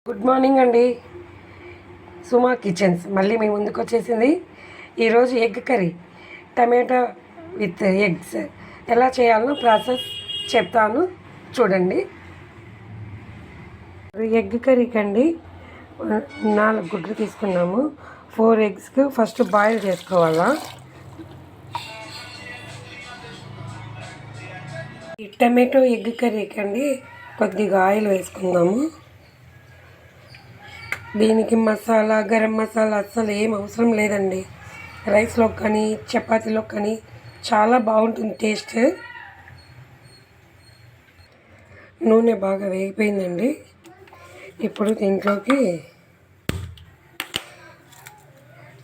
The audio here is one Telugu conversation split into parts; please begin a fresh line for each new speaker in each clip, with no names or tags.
గుడ్ మార్నింగ్ అండి. సుమా కిచెన్స్ మళ్ళీ మీ ముందుకు వచ్చేసింది. ఈరోజు egg curry, tomato with eggs ఎలా చేయాలో ప్రాసెస్ చెప్తాను, చూడండి. ఎగ్ కర్రీకి అండి 4 గుడ్లు తీసుకున్నాము. 4 ఎగ్స్కి ఫస్ట్ బాయిల్ చేసుకోవాలా. ఈ టమాటో ఎగ్ కర్రీకి అండి కొద్దిగా ఆయిల్ వేసుకుందాము. దీనికి మసాలా, గరం మసాలా అస్సలు ఏం అవసరం లేదండి. రైస్లో కానీ చపాతీలో కానీ చాలా బాగుంటుంది టేస్ట్. నూనె బాగా వేగిపోయిందండి. ఇప్పుడు దీంట్లోకి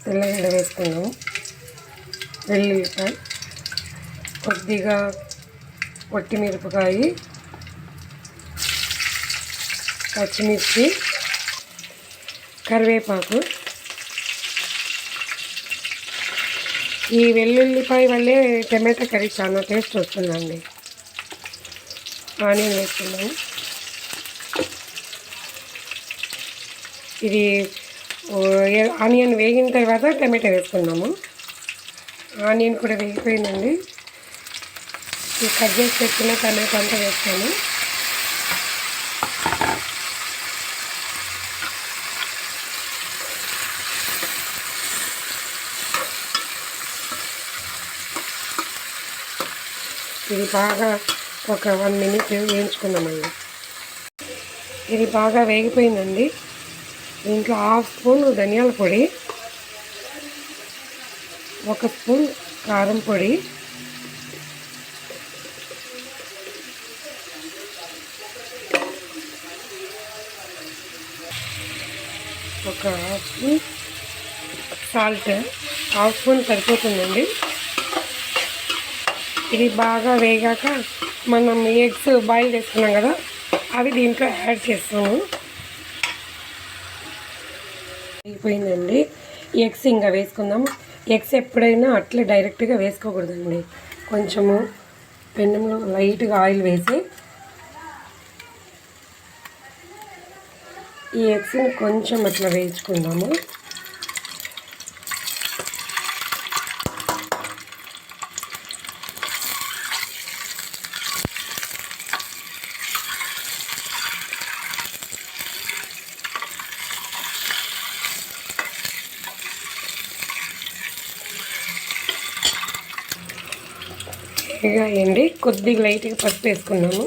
తెల్లగడ్డ వేసుకున్నాము, వెల్లుల్లిపాయ, కొద్దిగా మిరపకాయ, పచ్చిమిర్చి, కరివేపాకు. ఈ వెల్లుల్లిపాయ వల్లే టమాటా కర్రీ చాలా టేస్ట్ వస్తుందండి. ఆనియన్ వేసుకున్నాము. ఇది ఆనియన్ వేగిన తర్వాత టమాటా వేసుకున్నాము. ఆనియన్ కూడా వేగిపోయిందండి. ఈ కట్ చేసి పెట్టుకున్న టమాటా అంతా వేస్తాము. ఇది బాగా ఒక 1 minute వేయించుకున్నామండి. ఇది బాగా వేగిపోయిందండి. దీంట్లో 1/2 స్పూన్ ధనియాల పొడి, 1 స్పూన్ కారం పొడి, ఒక 1/2 స్పూన్ సాల్ట్. 1/2 స్పూన్ సరిపోతుందండి. ఇది బాగా వేగాక మనం ఎగ్స్ బాయిల్ చేసుకున్నాం కదా, అవి దీంట్లో యాడ్ చేస్తాము. అయిపోయిందండి. ఎగ్స్ ఇంకా వేసుకుందాము. ఎగ్స్ ఎప్పుడైనా అట్లా డైరెక్ట్గా వేసుకోకూడదండి. కొంచెము పెనంలో లైట్గా ఆయిల్ వేసి ఈ ఎగ్స్ని కొంచెం అట్లా వేయించుకుందాము. వేగాయండి. కొద్దిగా లైట్గా పసుపు వేసుకున్నాము.